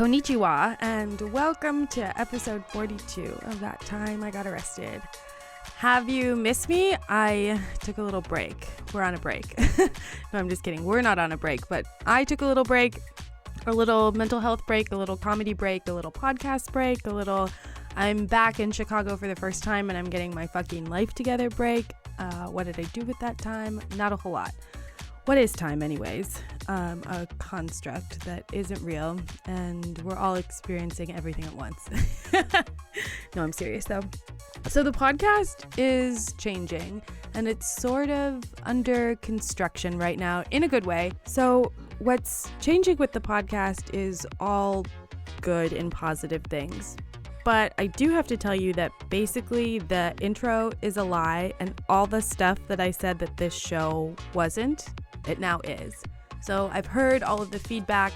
Konnichiwa, and welcome to episode 42 of That Time I Got Arrested. Have you missed me? I took a little break. We're on a break. No, I'm just kidding. We're not on a break, but I took a little break, a little mental health break, a little comedy break, a little podcast break, I'm back in Chicago for the first time and I'm getting my fucking life together break. What did I do with that time? Not a whole lot. What is time anyways? A construct that isn't real, and we're all experiencing everything at once. No, I'm serious though. So the podcast is changing, and it's sort of under construction right now in a good way. So what's changing with the podcast is all good and positive things. But I do have to tell you that basically the intro is a lie, and all the stuff that I said that this show wasn't, it now is. So I've heard all of the feedback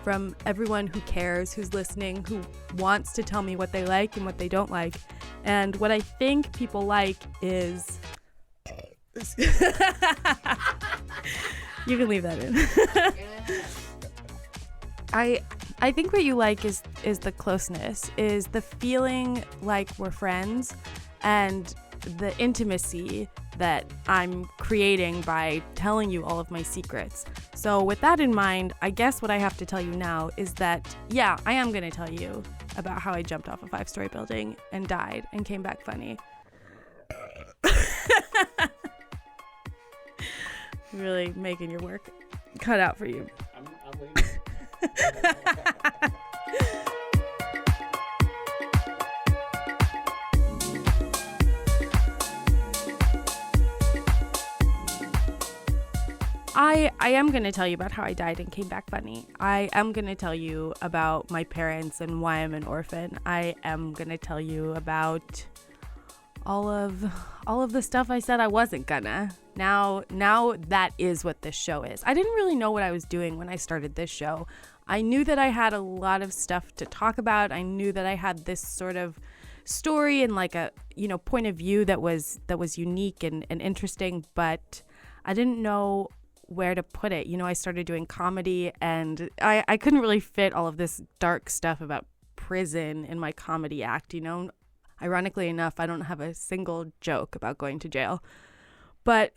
from everyone who cares, who's listening, who wants to tell me what they like and what they don't like. And what I think people like is... You can leave that in. I think what you like is the closeness, is the feeling like we're friends, and the intimacy that I'm creating by telling you all of my secrets. So with that in mind, I guess what I have to tell you now is that, yeah, I am going to tell you about how I jumped off a 5-story building and died and came back funny. Really making your work cut out for you. I'm leaving. I am going to tell you about how I died and came back funny. I am going to tell you about my parents and why I'm an orphan. I am going to tell you about all of the stuff I said I wasn't gonna. Now that is what this show is. I didn't really know what I was doing when I started this show. I knew that I had a lot of stuff to talk about. I knew that I had this sort of story and like a, point of view that was unique and interesting, but I didn't know where to put it. I started doing comedy, and I couldn't really fit all of this dark stuff about prison in my comedy act. Ironically enough, I don't have a single joke about going to jail, but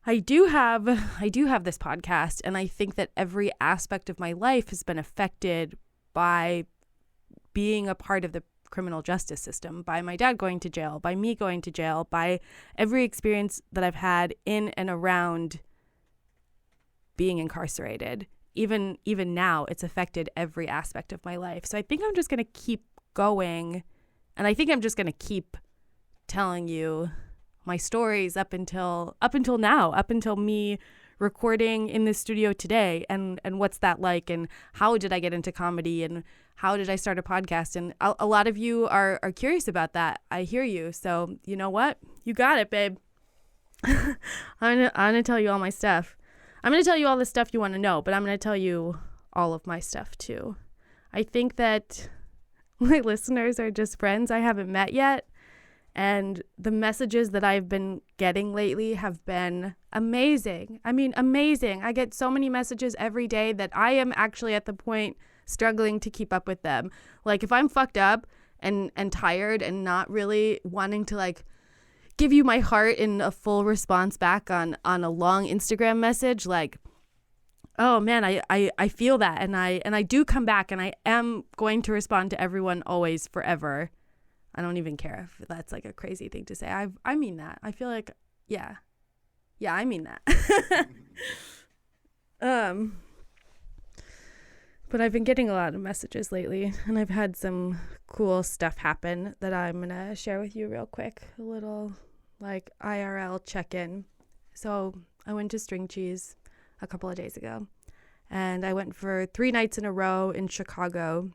I do have this podcast, and I think that every aspect of my life has been affected by being a part of the criminal justice system, by my dad going to jail, by me going to jail, by every experience that I've had in and around being incarcerated. Even now, it's affected every aspect of my life. So I think I'm just going to keep going, and I think I'm just going to keep telling you my stories up until now, up until me recording in the studio today, and what's that like, and how did I get into comedy, and how did I start a podcast? And a lot of you are curious about that. I hear you. So you know what? You got it, babe. I'm gonna tell you all my stuff. I'm going to tell you all the stuff you want to know, but I'm going to tell you all of my stuff too. I think that my listeners are just friends I haven't met yet, and the messages that I've been getting lately have been amazing. I mean, amazing. I get so many messages every day that I am actually at the point struggling to keep up with them. Like, if I'm fucked up and tired and not really wanting to like give you my heart in a full response back on a long Instagram message, like, oh man, I feel that, and I do come back, and I am going to respond to everyone always, forever. I don't even care if that's like a crazy thing to say. I mean that. I feel like, yeah, I mean that. But I've been getting a lot of messages lately, and I've had some cool stuff happen that I'm gonna share with you real quick. A little like IRL check-in. So I went to String Cheese a couple of days ago, and I went for 3 nights in a row in Chicago,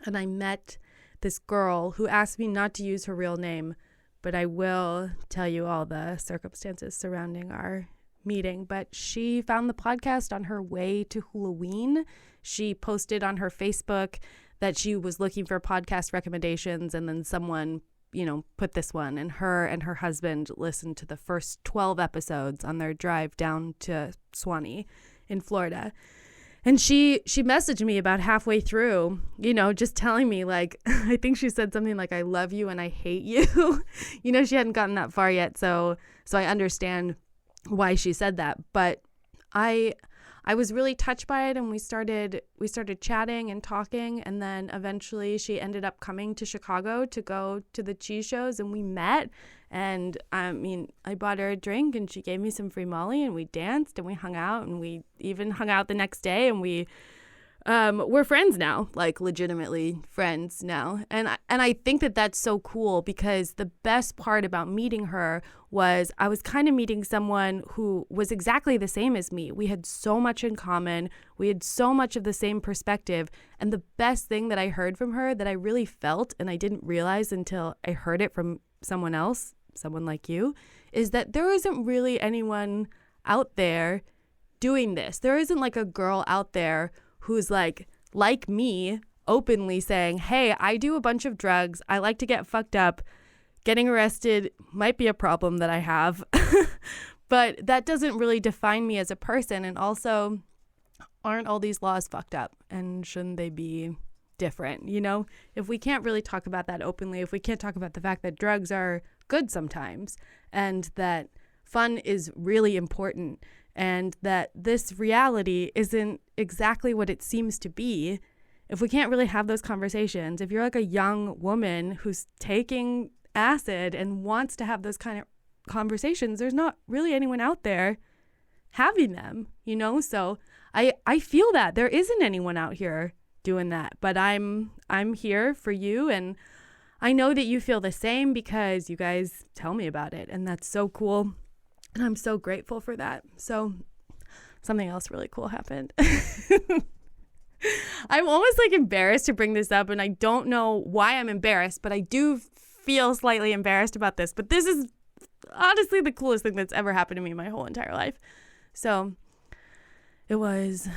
and I met this girl who asked me not to use her real name, but I will tell you all the circumstances surrounding our meeting. But she found the podcast on her way to Halloween. She posted on her Facebook that she was looking for podcast recommendations, and then someone put this one, and her husband listened to the first 12 episodes on their drive down to Swanee in Florida. And she messaged me about halfway through, just telling me like, I think she said something like, I love you and I hate you. She hadn't gotten that far yet. So I understand why she said that. But I was really touched by it, and we started chatting and talking, and then eventually she ended up coming to Chicago to go to the cheese shows, and we met. And I bought her a drink, and she gave me some free Molly, and we danced and we hung out, and we even hung out the next day, and we're friends now, like legitimately friends now. And I think that that's so cool, because the best part about meeting her was I was kind of meeting someone who was exactly the same as me. We had so much in common. We had so much of the same perspective. And the best thing that I heard from her that I really felt, and I didn't realize until I heard it from someone else, someone like you, is that there isn't really anyone out there doing this. There isn't like a girl out there who's like me, openly saying, hey, I do a bunch of drugs. I like to get fucked up. Getting arrested might be a problem that I have, but that doesn't really define me as a person. And also, aren't all these laws fucked up? And shouldn't they be different? If we can't really talk about that openly, if we can't talk about the fact that drugs are good sometimes, and that fun is really important, and that this reality isn't exactly what it seems to be, if we can't really have those conversations, if you're like a young woman who's taking acid and wants to have those kind of conversations, there's not really anyone out there having them, So I feel that there isn't anyone out here doing that, but I'm here for you, and I know that you feel the same because you guys tell me about it, and that's so cool. And I'm so grateful for that. So something else really cool happened. I'm almost like embarrassed to bring this up, and I don't know why I'm embarrassed, but I do feel slightly embarrassed about this. But this is honestly the coolest thing that's ever happened to me my whole entire life. So it was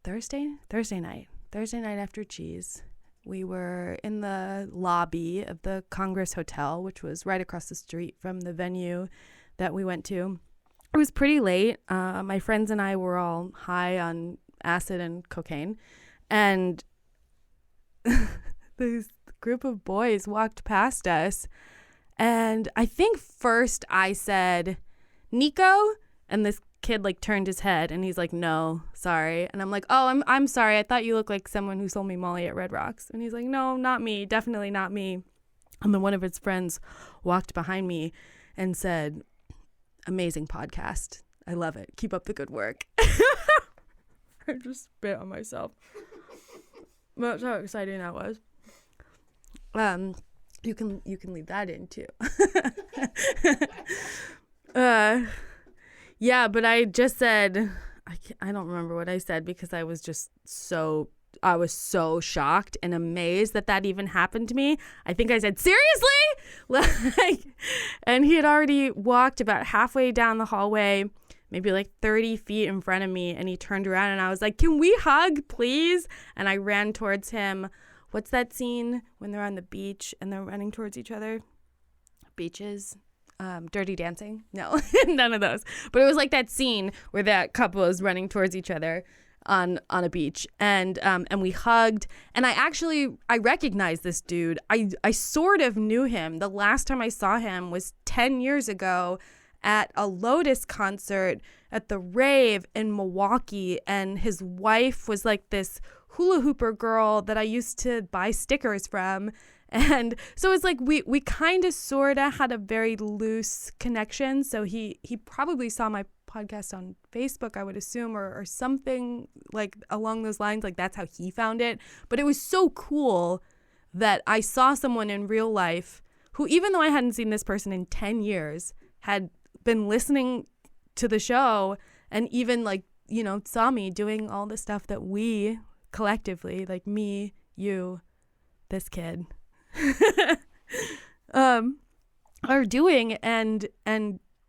Thursday night after cheese. We were in the lobby of the Congress Hotel, which was right across the street from the venue that we went to. It was pretty late. My friends and I were all high on acid and cocaine, and this group of boys walked past us, and I think first I said, Nico, and this kid like turned his head and he's like, no, sorry. And I'm like, oh, I'm sorry, I thought you looked like someone who sold me Molly at Red Rocks. And he's like, no, not me, definitely not me. And then one of his friends walked behind me and said, amazing podcast, I love it, keep up the good work. I just spit on myself. That's how exciting that was. You can leave that in too. Yeah, but I just said, I don't remember what I said, because I was so shocked and amazed that even happened to me. I think I said, seriously? And he had already walked about halfway down the hallway, maybe like 30 feet in front of me, and he turned around and I was like, can we hug, please? And I ran towards him. What's that scene when they're on the beach and they're running towards each other? Beaches. Dirty Dancing? No, none of those. But it was like that scene where that couple is running towards each other on a beach, and we hugged. And I recognized this dude. I sort of knew him. The last time I saw him was 10 years ago at a Lotus concert at the Rave in Milwaukee, and his wife was like this hula hooper girl that I used to buy stickers from. And so it's like we kind of sort of had a very loose connection. So he probably saw my podcast on Facebook, I would assume, or something like along those lines. Like that's how he found it. But it was so cool that I saw someone in real life who, even though I hadn't seen this person in 10 years, had been listening to the show and even saw me doing all the stuff that we collectively, like me, you, this kid, are doing, and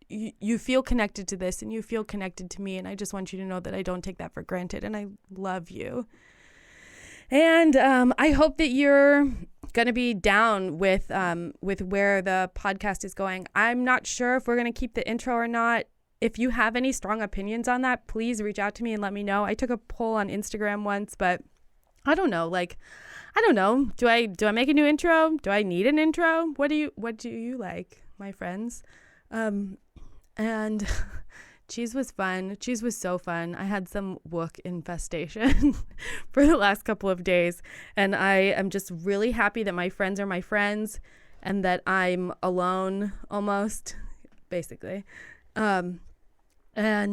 you feel connected to this, and you feel connected to me, and I just want you to know that I don't take that for granted, and I love you. And I hope that you're gonna be down with where the podcast is going. I'm not sure if we're gonna keep the intro or not. if you have any strong opinions on that, please reach out to me and let me know. I took a poll on Instagram once, but I don't know. I don't know. Do I make a new intro? Do I need an intro? What do you like, my friends? And cheese was fun. Cheese was so fun. I had some wook infestation for the last couple of days, and I am just really happy that my friends are my friends and that I'm alone almost, basically. And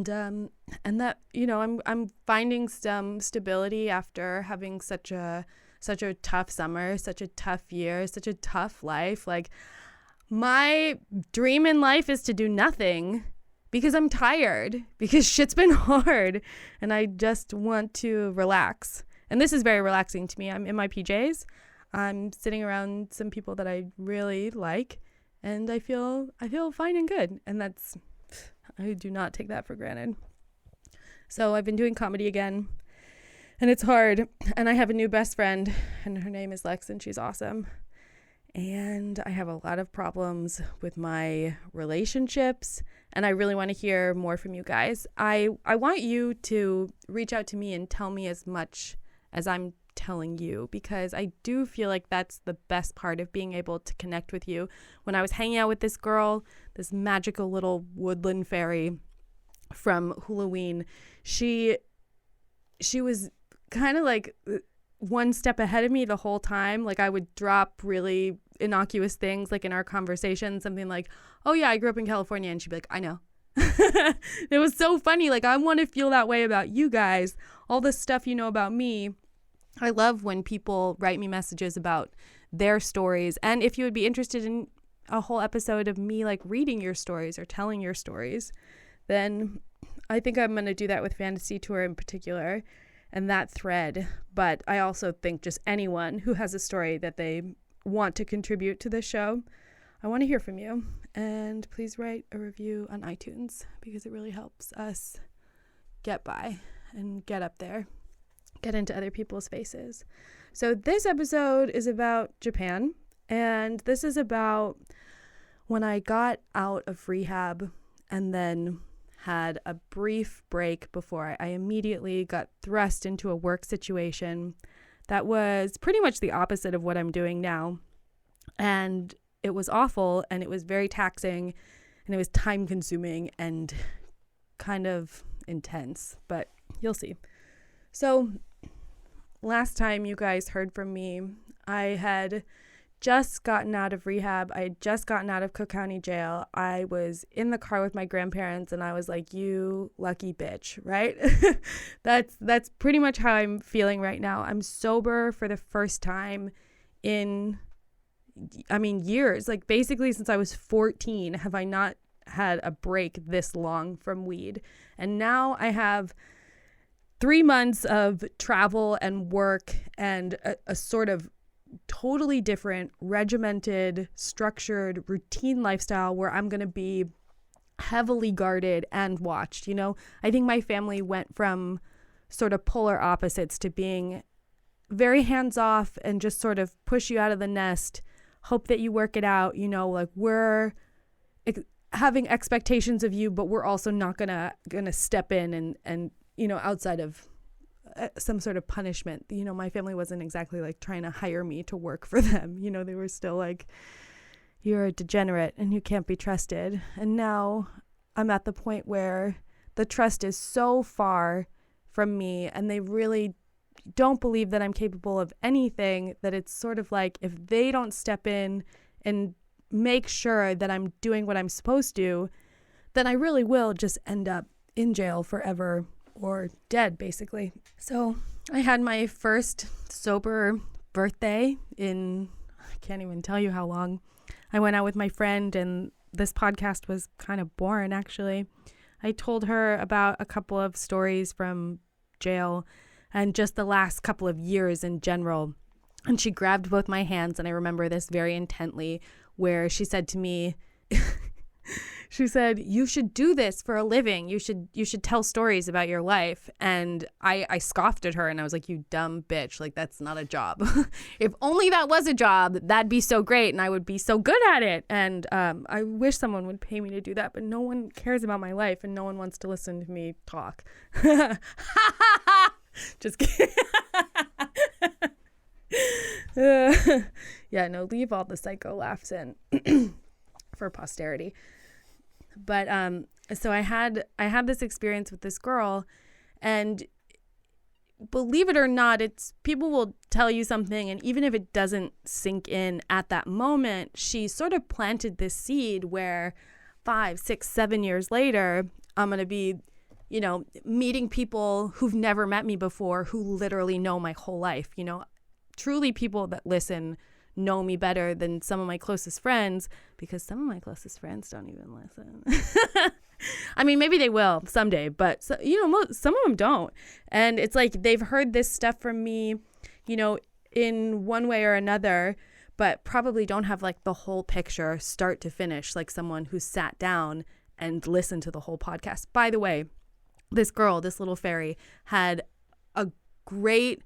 that, I'm finding some stability after having such a tough summer, such a tough year, such a tough life. Like, my dream in life is to do nothing because I'm tired, because shit's been hard and I just want to relax. And this is very relaxing to me. I'm in my PJs. I'm sitting around some people that I really like, and I feel fine and good. And I do not take that for granted. So I've been doing comedy again, and it's hard. And I have a new best friend, and her name is Lex, and she's awesome. And I have a lot of problems with my relationships, and I really want to hear more from you guys. I want you to reach out to me and tell me as much as I'm telling you, because I do feel like that's the best part of being able to connect with you. When I was hanging out with this girl, this magical little woodland fairy from Halloween, she was kind of like one step ahead of me the whole time. Like, I would drop really innocuous things, like in our conversation, something like, oh yeah, I grew up in California, and she'd be like, I know. It was so funny. Like, I want to feel that way about you guys, all the stuff you know about me. I love when people write me messages about their stories. And if you would be interested in a whole episode of me like reading your stories or telling your stories, then I think I'm going to do that with Fantasy Tour in particular and that thread. But I also think just anyone who has a story that they want to contribute to this show, I want to hear from you. And please write a review on iTunes, because it really helps us get by and get up there, get into other people's faces. So this episode is about Japan, and this is about when I got out of rehab and then had a brief break before I immediately got thrust into a work situation that was pretty much the opposite of what I'm doing now. And it was awful, and it was very taxing, and it was time consuming and kind of intense, but you'll see. So last time you guys heard from me, I had just gotten out of rehab. I had just gotten out of Cook County Jail. I was in the car with my grandparents, and I was like, you lucky bitch, right? That's pretty much how I'm feeling right now. I'm sober for the first time in, years. Like, basically since I was 14 have I not had a break this long from weed. And now I have 3 months of travel and work and a sort of totally different, regimented, structured, routine lifestyle where I'm going to be heavily guarded and watched. I think my family went from sort of polar opposites to being very hands-off and just sort of push you out of the nest, hope that you work it out. Like, we're having expectations of you, but we're also not gonna step in and outside of some sort of punishment. My family wasn't exactly like trying to hire me to work for them. They were still like, you're a degenerate and you can't be trusted. And now I'm at the point where the trust is so far from me, and they really don't believe that I'm capable of anything, that it's sort of like, if they don't step in and make sure that I'm doing what I'm supposed to, then I really will just end up in jail forever or dead, basically. So I had my first sober birthday in, I can't even tell you how long. I went out with my friend, and this podcast was kind of boring, actually. I told her about a couple of stories from jail and just the last couple of years in general. And she grabbed both my hands, and I remember this very intently, where she said to me, She said, you should do this for a living. You should tell stories about your life. And I scoffed at her and I was like, you dumb bitch. Like, that's not a job. If only that was a job, that'd be so great. And I would be so good at it. And I wish someone would pay me to do that. But no one cares about my life and no one wants to listen to me talk. Just kidding. Yeah, no, leave all the psycho laughs in for posterity. But so I had this experience with this girl, and believe it or not, it's people will tell you something, and even if it doesn't sink in at that moment, she sort of planted this seed where 5, 6, 7 years later, I'm gonna be, you know, meeting people who've never met me before, who literally know my whole life. You know, truly, people that listen know me better than some of my closest friends, because some of my closest friends don't even listen. I mean, maybe they will someday, but so, you know, some of them don't. And it's like they've heard this stuff from me, you know, in one way or another, but probably don't have like the whole picture start to finish, like someone who sat down and listened to the whole podcast. By the way, this girl, this little fairy, had a great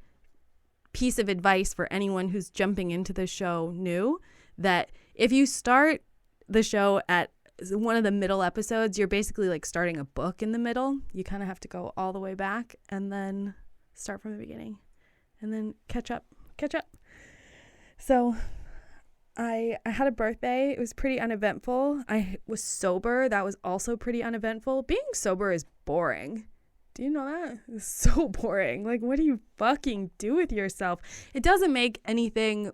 piece of advice for anyone who's jumping into the show new, that if you start the show at one of the middle episodes, you're basically like starting a book in the middle. You kind of have to go all the way back and then start from the beginning and then catch up. So I had a birthday. It was pretty uneventful. I was sober. That was also pretty uneventful. Being sober is boring. Do you know that? It's so boring. Like, what do you fucking do with yourself? It doesn't make anything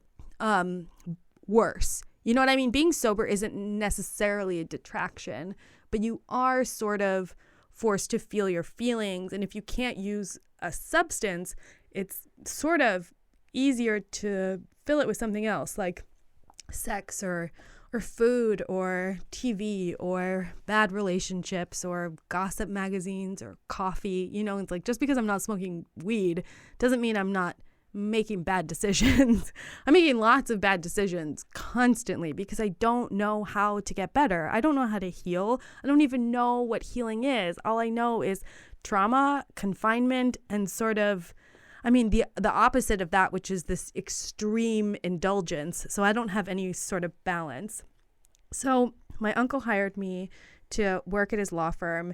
worse. You know what I mean? Being sober isn't necessarily a detraction, but you are sort of forced to feel your feelings. And if you can't use a substance, it's sort of easier to fill it with something else, like sex or food or TV or bad relationships or gossip magazines or coffee. You know, it's like, just because I'm not smoking weed doesn't mean I'm not making bad decisions. I'm making lots of bad decisions constantly because I don't know how to get better. I don't know how to heal. I don't even know what healing is. All I know is trauma, confinement, and sort of, I mean, the opposite of that, which is this extreme indulgence. So I don't have any sort of balance. So my uncle hired me to work at his law firm.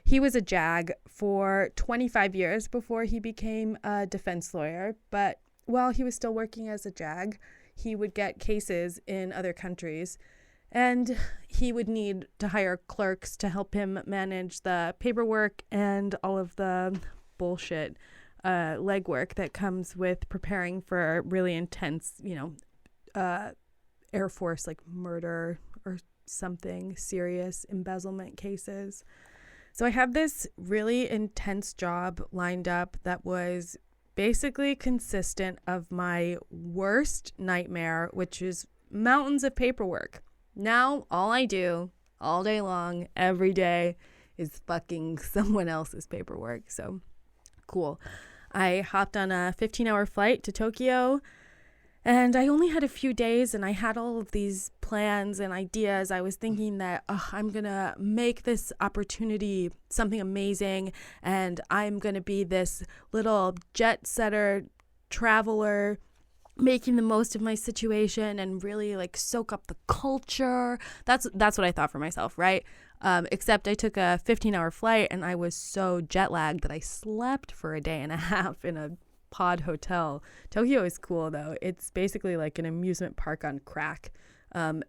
He was a JAG for 25 years before he became a defense lawyer. But while he was still working as a JAG, he would get cases in other countries. And he would need to hire clerks to help him manage the paperwork and all of the bullshit legwork that comes with preparing for really intense, you know, Air Force, like murder or something, serious embezzlement cases. So I have this really intense job lined up that was basically consistent of my worst nightmare, which is mountains of paperwork. Now all I do all day long, every day, is fucking someone else's paperwork. So cool. I hopped on a 15-hour flight to Tokyo, and I only had a few days, and I had all of these plans and ideas. I was thinking that I'm going to make this opportunity something amazing, and I'm going to be this little jet setter traveler making the most of my situation and really like soak up the culture. That's what I thought for myself, right? Except I took a 15-hour flight and I was so jet lagged that I slept for a day and a half in a pod hotel. Tokyo is cool though. It's basically like an amusement park on crack.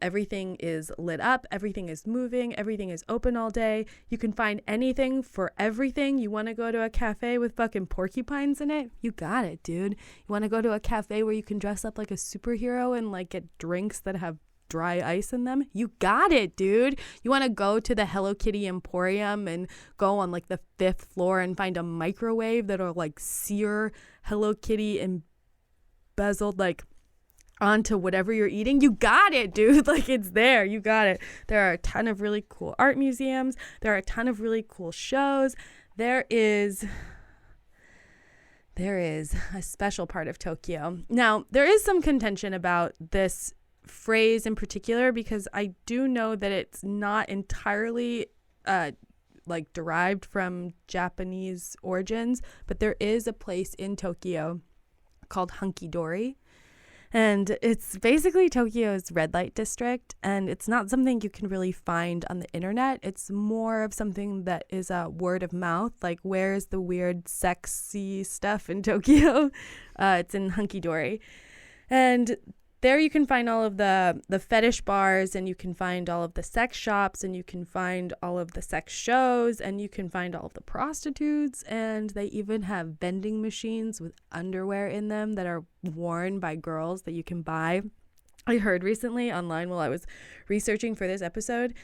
Everything is lit up, everything is moving, everything is open all day. You can find anything for everything. You want to go to a cafe with fucking porcupines in it? You got it, dude. You want to go to a cafe where you can dress up like a superhero and like get drinks that have dry ice in them? You got it, dude. You want to go to the Hello Kitty Emporium and go on like the 5th floor and find a microwave that'll like sear Hello Kitty embezzled like onto whatever you're eating? You got it, dude. Like, it's there. You got it. There are a ton of really cool art museums. There are a ton of really cool shows. There is a special part of Tokyo. Now, there is some contention about this phrase in particular because I do know that it's not entirely like derived from Japanese origins, but there is a place in Tokyo called Hunky Dory. And it's basically Tokyo's red light district, and it's not something you can really find on the internet. It's more of something that is a word of mouth, like where's the weird sexy stuff in Tokyo? It's in Hunky Dory. And there you can find all of the fetish bars, and you can find all of the sex shops, and you can find all of the sex shows, and you can find all of the prostitutes, and they even have vending machines with underwear in them that are worn by girls that you can buy. I heard recently online while I was researching for this episode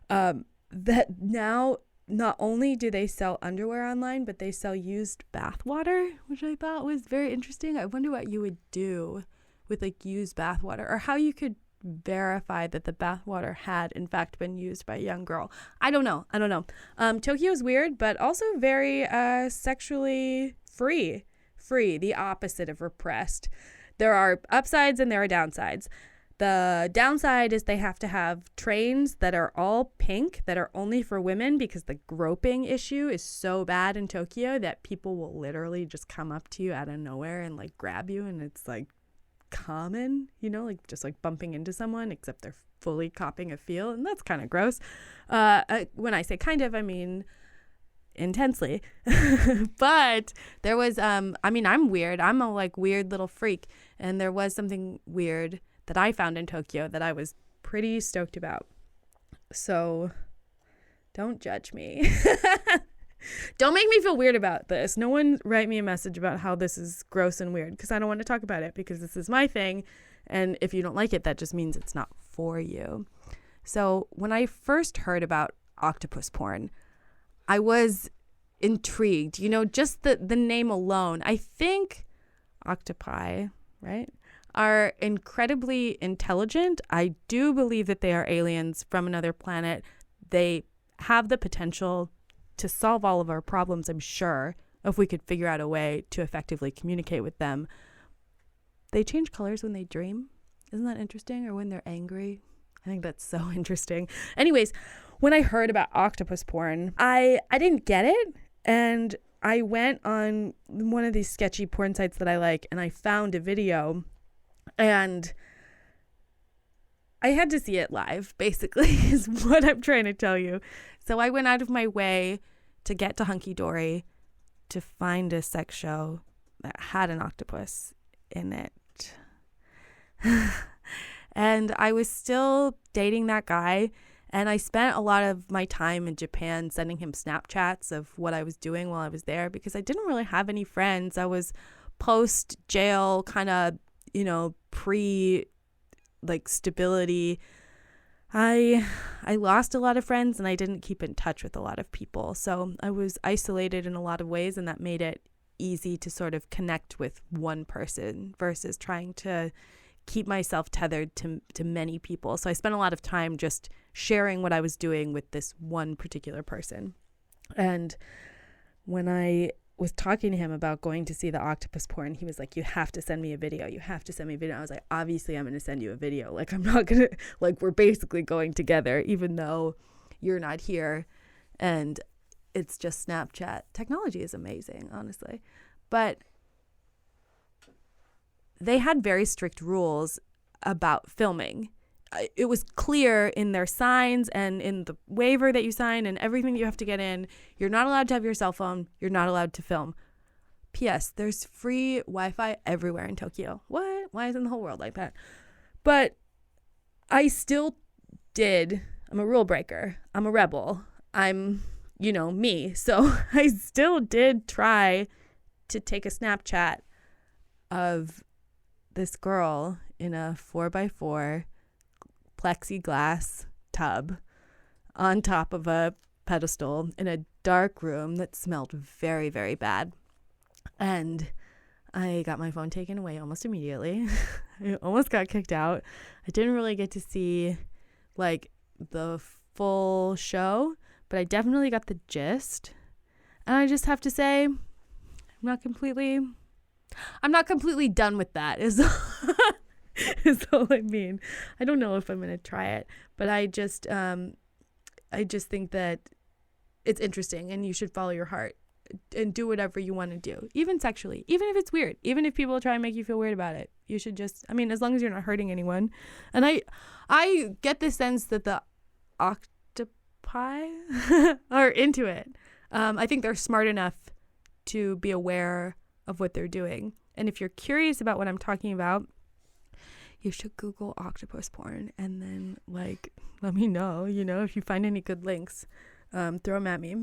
that now not only do they sell underwear online, but they sell used bath water, which I thought was very interesting. I wonder what you would do with like used bathwater, or how you could verify that the bathwater had in fact been used by a young girl. I don't know. Tokyo is weird, but also very sexually free, the opposite of repressed. There are upsides and there are downsides. The downside is they have to have trains that are all pink, that are only for women, because the groping issue is so bad in Tokyo that people will literally just come up to you out of nowhere and like grab you, and it's like common, like just like bumping into someone, except they're fully copping a feel, and that's kind of gross. When I say kind of, I mean intensely. But there was I'm weird. I'm a like weird little freak, and there was something weird that I found in Tokyo that I was pretty stoked about. So don't judge me. Don't make me feel weird about this. No one write me a message about how this is gross and weird, because I don't want to talk about it, because this is my thing. And if you don't like it, that just means it's not for you. So when I first heard about octopus porn, I was intrigued. Just the name alone. I think octopi, right, are incredibly intelligent. I do believe that they are aliens from another planet. They have the potential to solve all of our problems, I'm sure, if we could figure out a way to effectively communicate with them. They change colors when they dream. Isn't that interesting? Or when they're angry. I think that's so interesting. Anyways, when I heard about octopus porn, I didn't get it. And I went on one of these sketchy porn sites that I like, and I found a video, and I had to see it live, basically, is what I'm trying to tell you. So I went out of my way to get to Hunky Dory to find a sex show that had an octopus in it. And I was still dating that guy, and I spent a lot of my time in Japan sending him Snapchats of what I was doing while I was there, because I didn't really have any friends. I was post-jail, kind of, pre like stability. I lost a lot of friends, and I didn't keep in touch with a lot of people. So I was isolated in a lot of ways, and that made it easy to sort of connect with one person versus trying to keep myself tethered to many people. So I spent a lot of time just sharing what I was doing with this one particular person. And when I was talking to him about going to see the octopus porn, he was like, you have to send me a video. You have to send me a video. I was like, obviously I'm going to send you a video. Like, I'm not going to, like, we're basically going together, even though you're not here. And it's just Snapchat. Technology is amazing, honestly. But they had very strict rules about filming. It was clear in their signs and in the waiver that you sign and everything that you have to get in. You're not allowed to have your cell phone. You're not allowed to film. P.S. There's free Wi-Fi everywhere in Tokyo. What? Why isn't the whole world like that? But I still did. I'm a rule breaker. I'm a rebel. I'm, me. So I still did try to take a Snapchat of this girl in a 4x4 plexiglass tub on top of a pedestal in a dark room that smelled very, very bad. And I got my phone taken away almost immediately. I almost got kicked out. I didn't really get to see like the full show, but I definitely got the gist. And I just have to say, I'm not completely done with that. is all I mean. I don't know if I'm going to try it, but I just think that it's interesting and you should follow your heart and do whatever you want to do, even sexually, even if it's weird, even if people try and make you feel weird about it. You should just, I mean, as long as you're not hurting anyone. And I get the sense that the octopi are into it. I think they're smart enough to be aware of what they're doing. And if you're curious about what I'm talking about, you should Google octopus porn and then let me know, if you find any good links, throw them at me.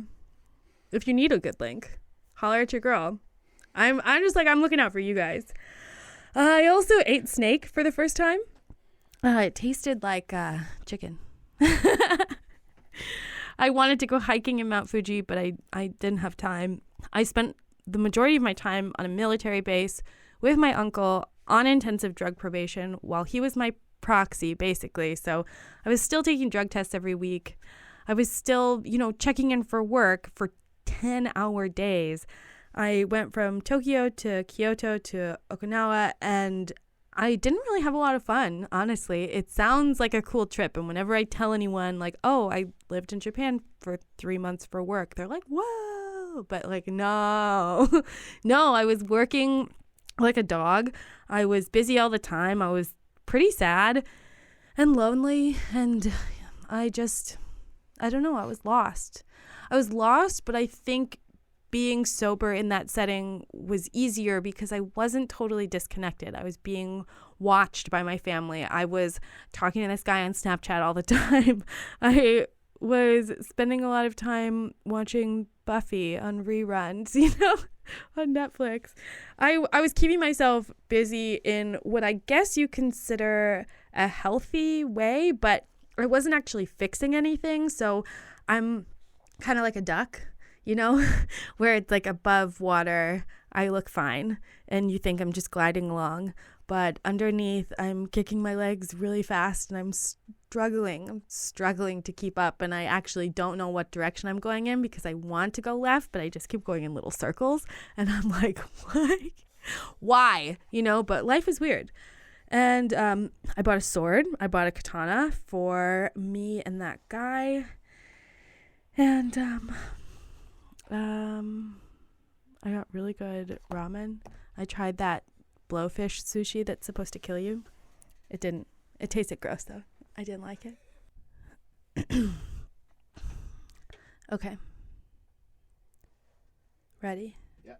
If you need a good link, holler at your girl. I'm just I'm looking out for you guys. I also ate snake for the first time. It tasted like chicken. I wanted to go hiking in Mount Fuji, but I didn't have time. I spent the majority of my time on a military base with my uncle on intensive drug probation while he was my proxy, basically. So I was still taking drug tests every week. I was still, checking in for work for 10-hour days. I went from Tokyo to Kyoto to Okinawa, and I didn't really have a lot of fun, honestly. It sounds like a cool trip, and whenever I tell anyone, I lived in Japan for 3 months for work, they're like, whoa, but no. No, I was working like a dog. I was busy all the time. I was pretty sad and lonely, and I don't know, I was lost. But I think being sober in that setting was easier because I wasn't totally disconnected. I was being watched by my family. I was talking to this guy on Snapchat all the time. I was spending a lot of time watching Buffy on reruns, on Netflix. I was keeping myself busy in what I guess you consider a healthy way, but I wasn't actually fixing anything. So I'm kind of like a duck, where it's above water, I look fine and you think I'm just gliding along. But underneath, I'm kicking my legs really fast and I'm struggling to keep up. And I actually don't know what direction I'm going in because I want to go left, but I just keep going in little circles. And I'm like, what? Why? But life is weird. And I bought a sword. I bought a katana for me and that guy. And I got really good ramen. I tried that blowfish sushi that's supposed to kill you. It didn't. It tasted gross, though. I didn't like it. Okay. Ready? Yeah.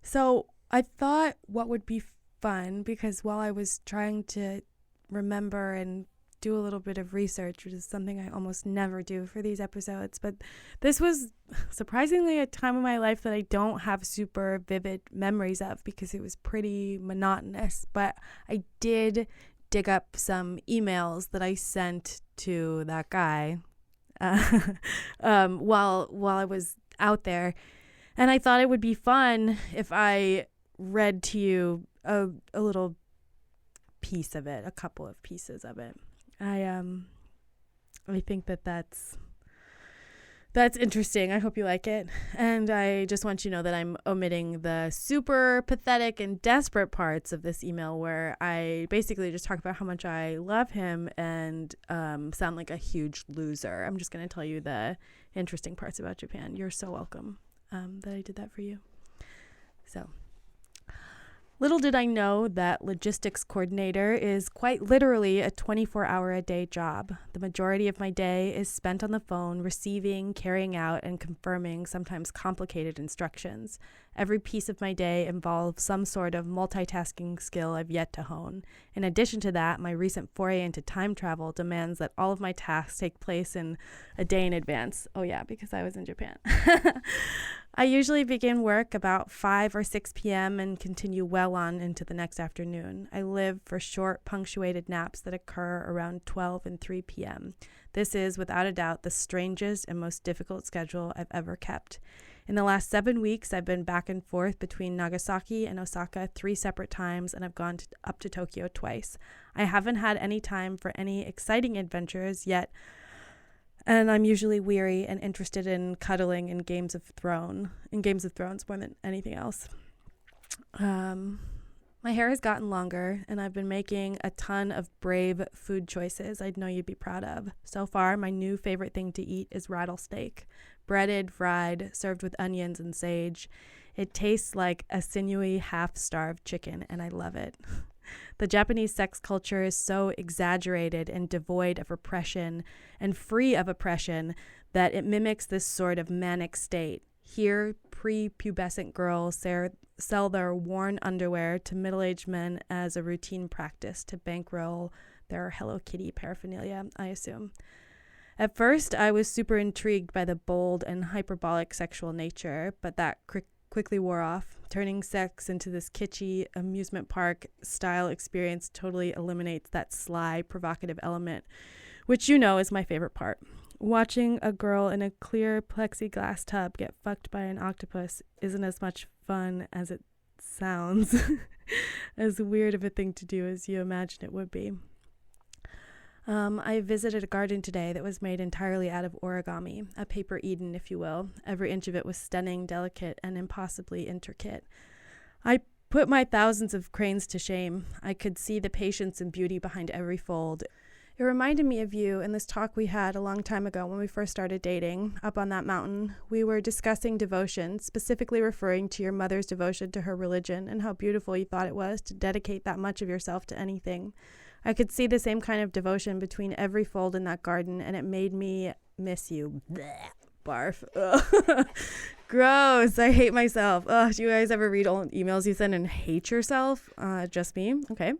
So I thought what would be fun, because while I was trying to remember and do a little bit of research, which is something I almost never do for these episodes, but this was surprisingly a time in my life that I don't have super vivid memories of because it was pretty monotonous. But I did dig up some emails that I sent to that guy while I was out there, and I thought it would be fun if I read to you a little piece of it, a couple of pieces of it. I think that's interesting. I hope you like it. And I just want you to know that I'm omitting the super pathetic and desperate parts of this email where I basically just talk about how much I love him and sound like a huge loser. I'm just going to tell you the interesting parts about Japan. You're so welcome that I did that for you. So, little did I know that logistics coordinator is quite literally a 24-hour-a-day job. The majority of my day is spent on the phone, receiving, carrying out, and confirming sometimes complicated instructions. Every piece of my day involves some sort of multitasking skill I've yet to hone. In addition to that, my recent foray into time travel demands that all of my tasks take place in a day in advance. Oh yeah, because I was in Japan. I usually begin work about 5 or 6 p.m. and continue well on into the next afternoon. I live for short, punctuated naps that occur around 12 and 3 p.m. This is, without a doubt, the strangest and most difficult schedule I've ever kept. In the last 7 weeks, I've been back and forth between Nagasaki and Osaka 3 separate times, and I've gone up to Tokyo twice. I haven't had any time for any exciting adventures yet, and I'm usually weary and interested in cuddling in Games of Thrones more than anything else. My hair has gotten longer, and I've been making a ton of brave food choices I'd know you'd be proud of. So far, my new favorite thing to eat is rattlesnake. Breaded, fried, served with onions and sage. It tastes like a sinewy, half-starved chicken, and I love it. The Japanese sex culture is so exaggerated and devoid of repression and free of oppression that it mimics this sort of manic state. Here, prepubescent girls sell their worn underwear to middle-aged men as a routine practice to bankroll their Hello Kitty paraphernalia, I assume. At first, I was super intrigued by the bold and hyperbolic sexual nature, but that quickly wore off. Turning sex into this kitschy amusement park style experience totally eliminates that sly, provocative element, which you know is my favorite part. Watching a girl in a clear plexiglass tub get fucked by an octopus isn't as much fun as it sounds, as weird of a thing to do as you imagine it would be. I visited a garden today that was made entirely out of origami, a paper Eden, if you will. Every inch of it was stunning, delicate, and impossibly intricate. I put my thousands of cranes to shame. I could see the patience and beauty behind every fold. It reminded me of you in this talk we had a long time ago when we first started dating, up on that mountain. We were discussing devotion, specifically referring to your mother's devotion to her religion and how beautiful you thought it was to dedicate that much of yourself to anything. I could see the same kind of devotion between every fold in that garden, and it made me miss you. Blech, barf. Ugh. Gross. I hate myself. Ugh, do you guys ever read old emails you send and hate yourself? Just me? Okay.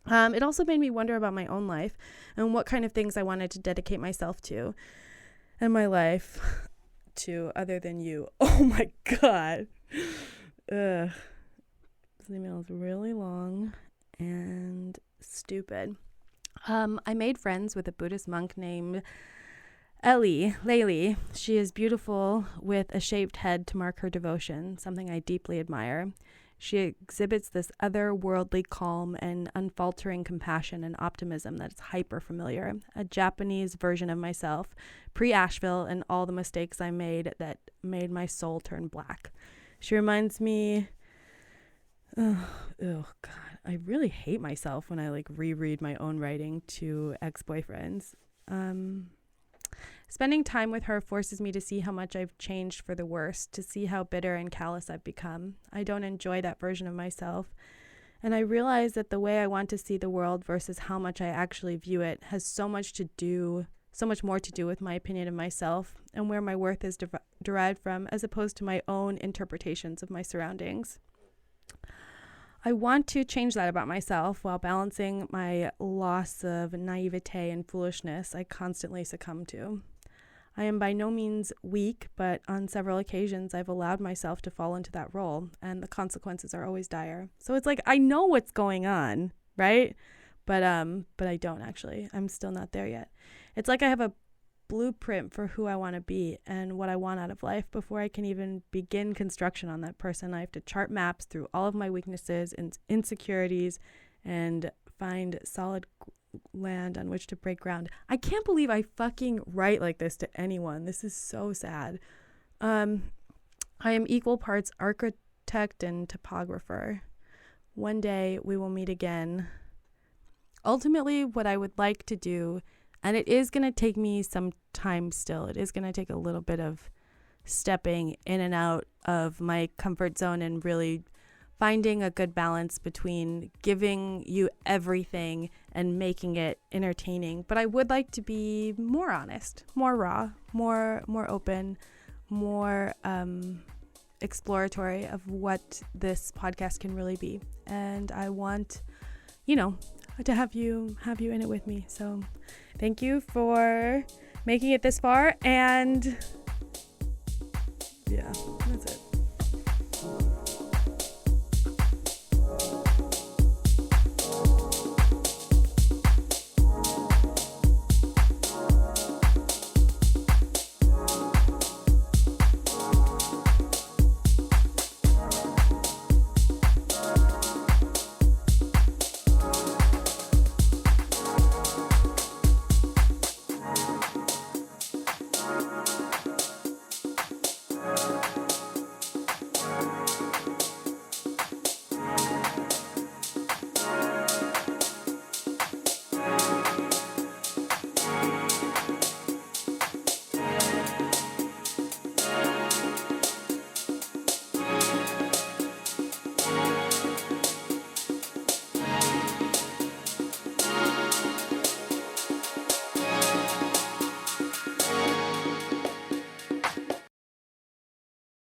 It also made me wonder about my own life and what kind of things I wanted to dedicate myself to and my life to other than you. Oh my God. Ugh. This email is really long and stupid. I made friends with a Buddhist monk named Layli. She is beautiful with a shaved head to mark her devotion, something I deeply admire. She exhibits this otherworldly calm and unfaltering compassion and optimism that is hyper familiar, a Japanese version of myself, pre-Asheville and all the mistakes I made that made my soul turn black. She reminds me, oh God, I really hate myself when I reread my own writing to ex-boyfriends. Spending time with her forces me to see how much I've changed for the worse, to see how bitter and callous I've become. I don't enjoy that version of myself. And I realize that the way I want to see the world versus how much I actually view it has so much more to do with my opinion of myself and where my worth is derived from, as opposed to my own interpretations of my surroundings. I want to change that about myself while balancing my loss of naivete and foolishness I constantly succumb to. I am by no means weak, but on several occasions I've allowed myself to fall into that role, and the consequences are always dire. So it's like I know what's going on, right? But I don't actually. I'm still not there yet. It's like I have a blueprint for who I want to be and what I want out of life before I can even begin construction on that person. I have to chart maps through all of my weaknesses and insecurities and find solid land on which to break ground. I can't believe I fucking write like this to anyone. This is so sad. I am equal parts architect and topographer. One day we will meet again. Ultimately, what I would like to do, and it is going to take me some time still, it is going to take a little bit of stepping in and out of my comfort zone and really finding a good balance between giving you everything and making it entertaining. But I would like to be more honest, more raw, more open, more exploratory of what this podcast can really be. And I want, to have you in it with me. So thank you for making it this far. And yeah, that's it.